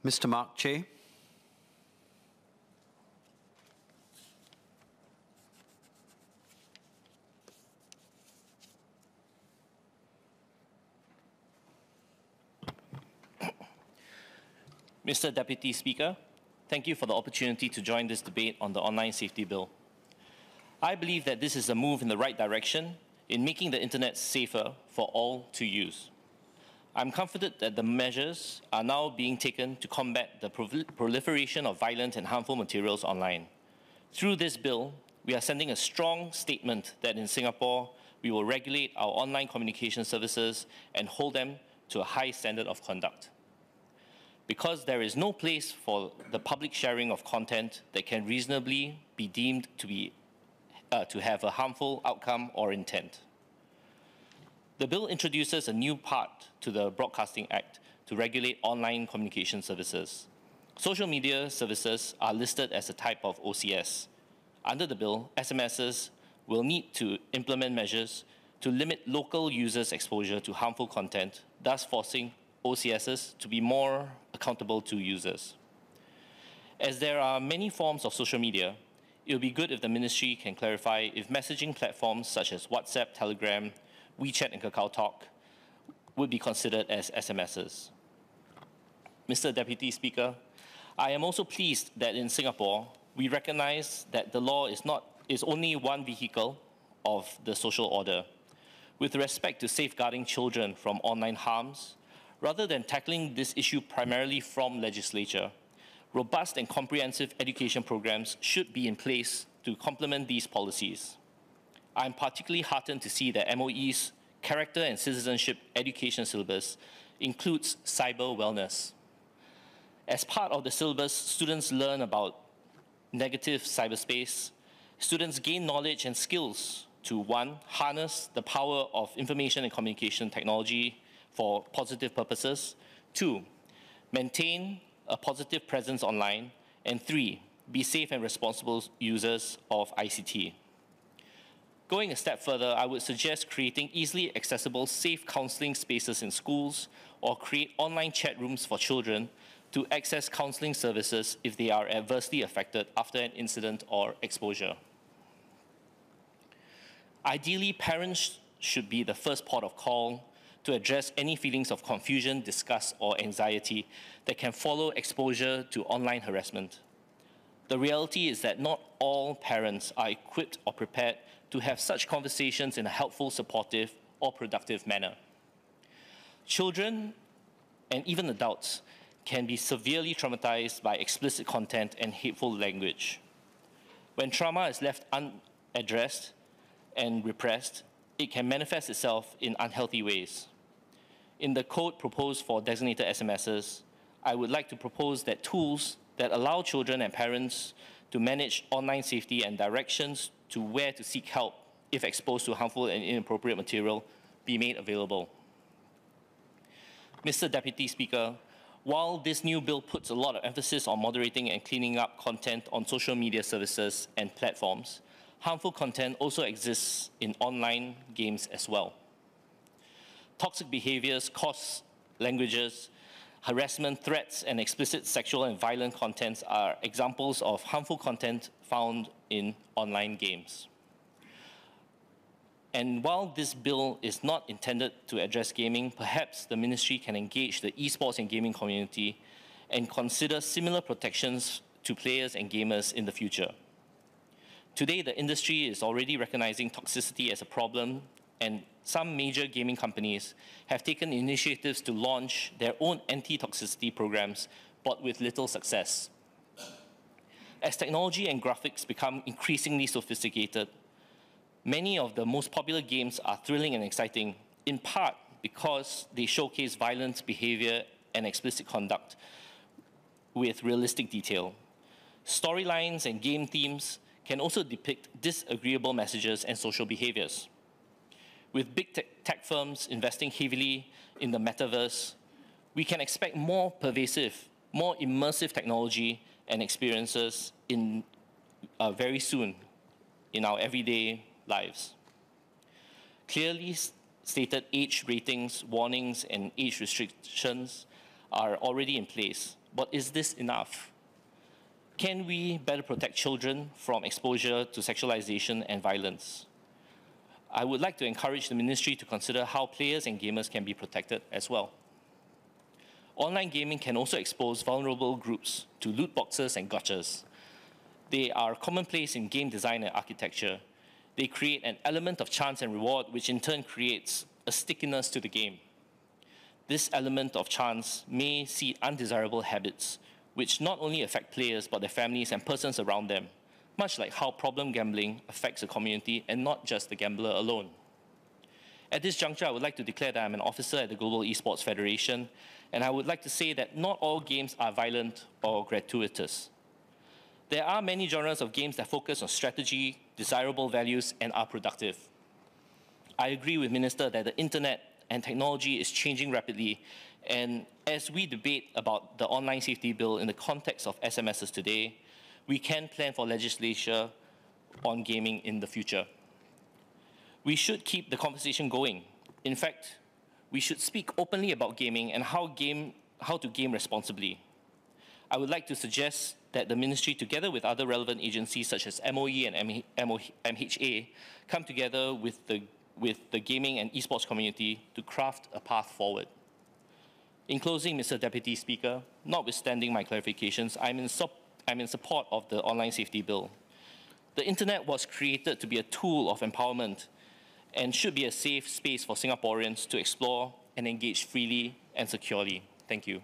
Mr. Mark Chay. Mr. Deputy Speaker, thank you for the opportunity to join this debate on the Online Safety Bill. I believe that this is a move in the right direction in making the internet safer for all to use. I'm confident that the measures are now being taken to combat the proliferation of violent and harmful materials online. Through this bill, we are sending a strong statement that in Singapore, we will regulate our online communication services and hold them to a high standard of conduct. Because there is no place for the public sharing of content that can reasonably be deemed to have a harmful outcome or intent. The bill introduces a new part to the Broadcasting Act to regulate online communication services. Social media services are listed as a type of OCS. Under the bill, SMSs will need to implement measures to limit local users' exposure to harmful content, thus forcing OCSs to be more accountable to users. As there are many forms of social media, it would be good if the ministry can clarify if messaging platforms such as WhatsApp, Telegram, WeChat, and KakaoTalk would be considered as SMSs. Mr. Deputy Speaker, I am also pleased that in Singapore, we recognize that the law is only one vehicle of the social order. With respect to safeguarding children from online harms, rather than tackling this issue primarily from legislature, robust and comprehensive education programs should be in place to complement these policies. I'm particularly heartened to see that MOE's character and citizenship education syllabus includes cyber wellness. As part of the syllabus, students learn about negative cyberspace. Students gain knowledge and skills to, one, harness the power of information and communication technology for positive purposes, two, maintain a positive presence online, and three, be safe and responsible users of ICT. Going a step further, I would suggest creating easily accessible safe counseling spaces in schools or create online chat rooms for children to access counseling services if they are adversely affected after an incident or exposure. Ideally, parents should be the first port of call to address any feelings of confusion, disgust, or anxiety that can follow exposure to online harassment. The reality is that not all parents are equipped or prepared to have such conversations in a helpful, supportive, or productive manner. Children and even adults can be severely traumatized by explicit content and hateful language. When trauma is left unaddressed and repressed, it can manifest itself in unhealthy ways. In the code proposed for designated SMSs, I would like to propose that tools that allow children and parents to manage online safety and directions to where to seek help if exposed to harmful and inappropriate material be made available. Mr. Deputy Speaker, while this new bill puts a lot of emphasis on moderating and cleaning up content on social media services and platforms, harmful content also exists in online games as well. Toxic behaviors, coarse languages, harassment, threats, and explicit sexual and violent contents are examples of harmful content found in online games. And while this bill is not intended to address gaming, perhaps the ministry can engage the esports and gaming community and consider similar protections to players and gamers in the future. Today, the industry is already recognizing toxicity as a problem, and some major gaming companies have taken initiatives to launch their own anti-toxicity programs, but with little success. As technology and graphics become increasingly sophisticated, many of the most popular games are thrilling and exciting, in part because they showcase violent behavior and explicit conduct with realistic detail. Storylines and game themes can also depict disagreeable messages and social behaviors. With big tech firms investing heavily in the metaverse, we can expect more pervasive, more immersive technology and experiences very soon in our everyday lives. Clearly stated age ratings, warnings, and age restrictions are already in place, but is this enough? Can we better protect children from exposure to sexualization and violence? I would like to encourage the ministry to consider how players and gamers can be protected as well. Online gaming can also expose vulnerable groups to loot boxes and gotchas. They are commonplace in game design and architecture. They create an element of chance and reward, which in turn creates a stickiness to the game. This element of chance may seed undesirable habits, which not only affect players, but their families and persons around them, much like how problem gambling affects a community and not just the gambler alone. At this juncture, I would like to declare that I'm an officer at the Global Esports Federation, and I would like to say that not all games are violent or gratuitous. There are many genres of games that focus on strategy, desirable values, and are productive. I agree with Minister that the internet and technology is changing rapidly, and as we debate about the online safety bill in the context of SMSs today, we can plan for legislation on gaming in the future. We should keep the conversation going. In fact, we should speak openly about gaming and how to game responsibly. I would like to suggest that the ministry, together with other relevant agencies such as MOE and MHA, come together with the gaming and esports community to craft a path forward. In closing, Mr. Deputy Speaker, notwithstanding my clarifications, I'm in support of the online safety bill. The internet was created to be a tool of empowerment and should be a safe space for Singaporeans to explore and engage freely and securely. Thank you.